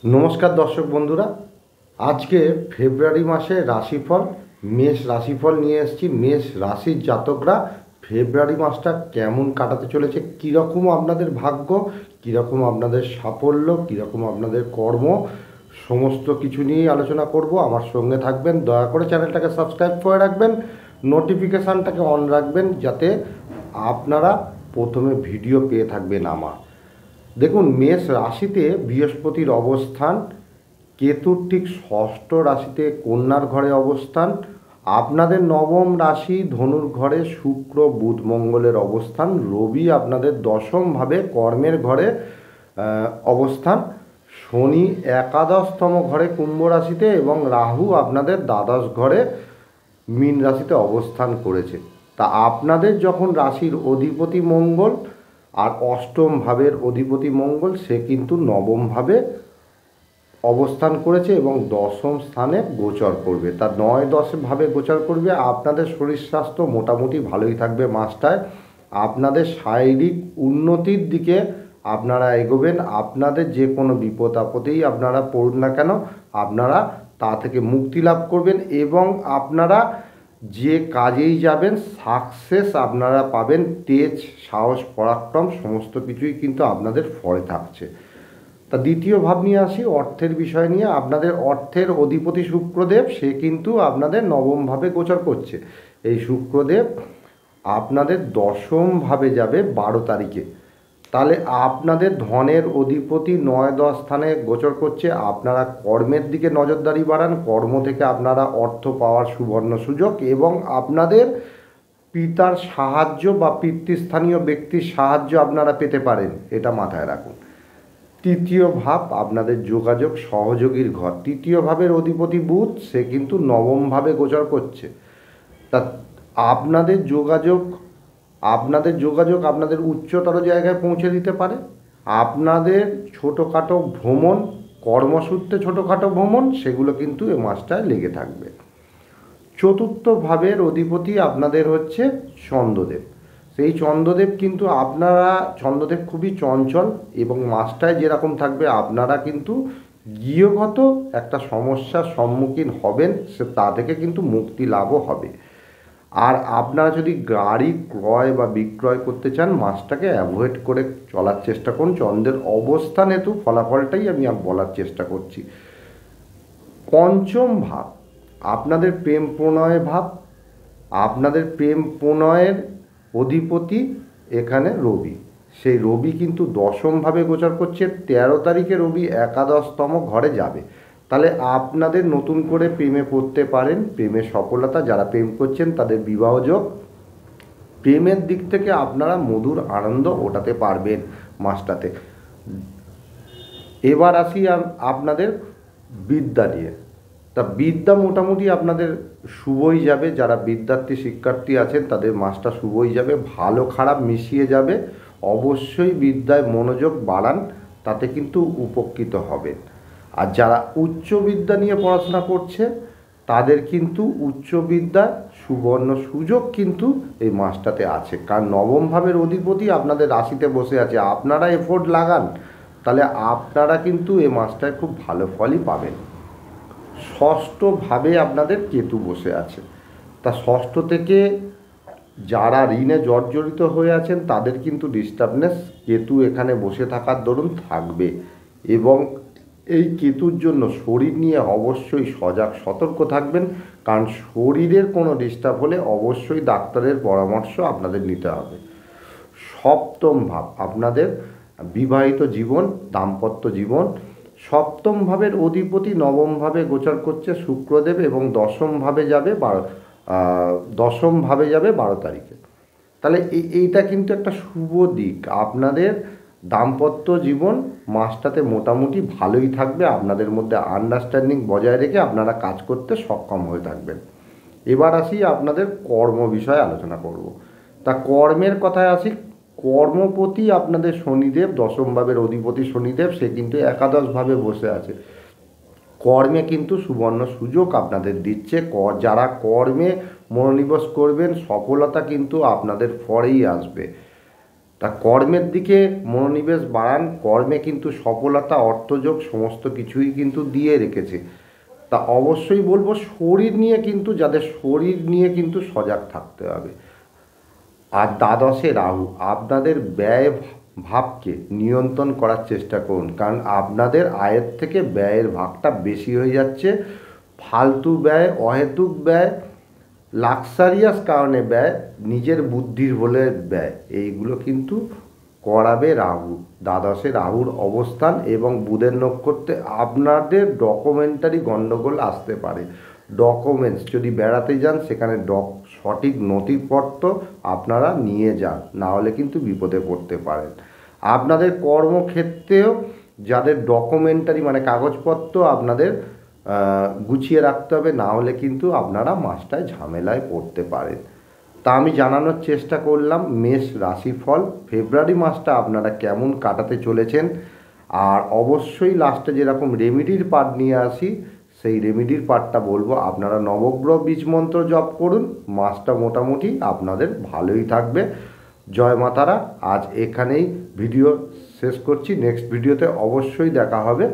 নমস্কার দর্শক বন্ধুরা, আজকে ফেব্রুয়ারি মাসে রাশিফল মেষ রাশিফল নিয়ে এসেছি। মেষ রাশির জাতকরা ফেব্রুয়ারি মাসটা কেমন কাটাতে চলেছে, কীরকম আপনাদের ভাগ্য, কীরকম আপনাদের সাফল্য, কীরকম আপনাদের কর্ম, সমস্ত কিছু নিয়েই আলোচনা করব। আমার সঙ্গে থাকবেন, দয়া করে চ্যানেলটাকে সাবস্ক্রাইব করে রাখবেন, নোটিফিকেশানটাকে অন রাখবেন, যাতে আপনারা প্রথমে ভিডিও পেয়ে থাকবেন আমার। দেখুন, মেষ রাশিতে বৃহস্পতির অবস্থান, কেতুর ঠিক ষষ্ঠ রাশিতে কন্যার ঘরে অবস্থান, আপনাদের নবম রাশি ধনুর ঘরে শুক্র বুধ মঙ্গলের অবস্থান, রবি আপনাদের দশমভাবে কর্মের ঘরে অবস্থান, শনি একাদশতম ঘরে কুম্ভ রাশিতে এবং রাহু আপনাদের দ্বাদশ ঘরে মীন রাশিতে অবস্থান করেছে। তা আপনাদের যখন রাশির অধিপতি মঙ্গল আর অষ্টম ভাবের অধিপতি মঙ্গল, সে কিন্তু নবমভাবে অবস্থান করেছে এবং দশম স্থানে গোচর করবে। তা 9-10 ভাবে গোচর করবে। আপনাদের শরীর স্বাস্থ্য মোটামুটি ভালোই থাকবে মাসটায়। আপনাদের শারীরিক উন্নতির দিকে আপনারা এগোবেন। আপনাদের যে কোনো বিপদ আপদেই আপনারা পড়ুন না কেন, আপনারা তা থেকে মুক্তি লাভ করবেন এবং আপনারা যে কাজেই যাবেন সাকসেস আপনারা পাবেন। তেজ, সাহস, পরাক্রম সমস্ত কিছুই কিন্তু আপনাদের ফলে থাকছে। তা দ্বিতীয় ভাব নিয়ে আসি, অর্থের বিষয় নিয়ে। আপনাদের অর্থের অধিপতি শুক্রদেব, সে কিন্তু আপনাদের নবমভাবে গোচর করছে। এই শুক্রদেব আপনাদের দশমভাবে যাবে 12 তারিখে। তাহলে আপনাদের ধনের অধিপতি 9-10 স্থানে গোচর করছে। আপনারা কর্মের দিকে নজরদারি বাড়ান, কর্ম থেকে আপনারা অর্থ পাওয়ার সুবর্ণ সুযোগ এবং আপনাদের পিতার সাহায্য বা পিতৃস্থানীয় ব্যক্তির সাহায্য আপনারা পেতে পারেন, এটা মাথায় রাখুন। তৃতীয় ভাব আপনাদের যোগাযোগ, সহযোগীর ঘর। তৃতীয় ভাবের অধিপতি বুধ, সে কিন্তু নবমভাবে গোচর করছে। তা আপনাদের যোগাযোগ আপনাদের উচ্চতর জায়গায় পৌঁছে দিতে পারে। আপনাদের ছোটোখাটো ভ্রমণ, কর্মসূত্রে ছোটোখাটো ভ্রমণ, সেগুলো কিন্তু এ মাসটায় লেগে থাকবে। চতুর্থ ভাবের অধিপতি আপনাদের হচ্ছে চন্দ্রদেব। সেই চন্দ্রদেব কিন্তু চন্দ্রদেব খুবই চঞ্চল এবং মাসটায় যেরকম থাকবে আপনারা কিন্তু গৃহগত একটা সমস্যার সম্মুখীন হবেন, তা থেকে কিন্তু মুক্তি লাভও হবে। আর আপনারা যদি গাড়ি ক্রয় বা বিক্রয় করতে চান, মাসটাকে অ্যাভয়েড করে চলার চেষ্টা করুন। চন্দ্রের অবস্থান হেতু ফলাফলটাই আমি বলার চেষ্টা করছি। পঞ্চম ভাব আপনাদের প্রেম প্রণয় ভাব। আপনাদের প্রেম প্রণয়ের অধিপতি এখানে রবি। সেই রবি কিন্তু দশমভাবে গোচর করছে। 13 তারিখে রবি একাদশতম ঘরে যাবে। তাহলে আপনাদের নতুন করে প্রেমে পড়তে পারেন, প্রেমে সফলতা, যারা প্রেম করছেন তাদের বিবাহযোগ, প্রেমের দিক থেকে আপনারা মধুর আনন্দ ওঠাতে পারবেন মাসটাতে। এবার আসি আপনাদের বিদ্যা নিয়ে। তা বিদ্যা মোটামুটি আপনাদের শুভই যাবে। যারা বিদ্যার্থী শিক্ষার্থী আছেন তাদের মাসটা শুভই যাবে, ভালো খারাপ মিশিয়ে যাবে। অবশ্যই বিদ্যায় মনোযোগ বাড়ান, তাতে কিন্তু উপকৃত হবেন। আর যারা উচ্চ বিদ্যা নিয়ে পড়াশোনা করছে তাদের কিন্তু উচ্চবিদ্যা সুবর্ণ সুযোগ কিন্তু এই মাসটাতে আছে। কারণ নবম ভাবের অধিপতি আপনাদের রাশিতে বসে আছে। আপনারা এফোর্ট লাগান, তাহলে আপনারা কিন্তু এই মাসটায় খুব ভালো ফলই পাবেন। ষষ্ঠভাবে আপনাদের কেতু বসে আছে। তা ষষ্ঠ থেকে যারা ঋণে জর্জরিত হয়ে আছেন তাদের কিন্তু ডিস্টার্বনেস কেতু এখানে বসে থাকার দরুন থাকবে এবং এই কেতুর জন্য শরীর নিয়ে অবশ্যই সজাগ সতর্ক থাকবেন। কারণ শরীরের কোনো ডিস্টার্ব হলে অবশ্যই ডাক্তারের পরামর্শ আপনাদের নিতে হবে। সপ্তম ভাব আপনাদের বিবাহিত জীবন, দাম্পত্য জীবন। সপ্তম ভাবের অধিপতি নবমভাবে গোচর করছে শুক্রদেব এবং দশমভাবে যাবে 12 তারিখে। তাহলে এইটা কিন্তু একটা শুভ দিক। আপনাদের দাম্পত্য জীবন মাসটাতে মোটামুটি ভালোই থাকবে। আপনাদের মধ্যে আন্ডারস্ট্যান্ডিং বজায় রেখে আপনারা কাজ করতে সক্ষম হয়ে থাকবেন। এবার আসি আপনাদের কর্ম বিষয়ে আলোচনা করব। তা কর্মের কথায় আসি। কর্মপতি আপনাদের শনিদেব, দশম ভাবের অধিপতি শনিদেব, সে কিন্তু একাদশভাবে বসে আছে। কর্মে কিন্তু সুবর্ণ সুযোগ আপনাদের দিচ্ছে। যারা কর্মে মনোনিবেশ করবেন সফলতা কিন্তু আপনাদের ফরেই আসবে। তা কর্মের দিকে মনোনিবেশ বাড়ান, কর্মে কিন্তু সফলতা অর্থযোগ সমস্ত কিছুই কিন্তু দিয়ে রেখেছে। তা অবশ্যই বলবো শরীর নিয়ে কিন্তু, যাদের শরীর নিয়ে কিন্তু সজাগ থাকতে হবে। আর দ্বাদশে রাহু, আপনাদের ব্যয় ভাবকে নিয়ন্ত্রণ করার চেষ্টা করুন, কারণ আপনাদের আয়ের থেকে ব্যয়ের ভাগটা বেশি হয়ে যাচ্ছে। ফালতু ব্যয়, অহেতুক ব্যয়, লাক্সারিয়াস কারণে ব্যয়, নিজের বুদ্ধির বলে ব্যয়, এইগুলো কিন্তু করাবে রাহু। দ্বাদশে রাহুর অবস্থান এবং বুধের নক্ষত্রে আপনাদের ডকুমেন্টারি গণ্ডগোল আসতে পারে। ডকুমেন্টস যদি বেড়াতে যান সেখানে সঠিক নথিপত্র আপনারা নিয়ে যান, না হলে কিন্তু বিপদে পড়তে পারেন। আপনাদের কর্মক্ষেত্রেও যাদের ডকুমেন্টারি মানে কাগজপত্র আপনাদের গুছিয়ে রাখতে হবে, না হলে কিন্তু আপনারা মাসটায় ঝামেলায় পড়তে পারেন। তা আমি জানানোর চেষ্টা করলাম মেষ রাশিফল ফেব্রুয়ারি মাসটা আপনারা কেমন কাটাতে চলেছেন। আর অবশ্যই লাস্টে যেরকম রেমিডির পার্ট নিয়ে আসি, সেই রেমিডির পার্টটা বলবো। আপনারা নবগ্রহ বীজ মন্ত্র জপ করুন, মাসটা মোটামুটি আপনাদের ভালোই থাকবে। জয় মাতারা। আজ এখানেই ভিডিও শেষ করছি, নেক্সট ভিডিওতে অবশ্যই দেখা হবে।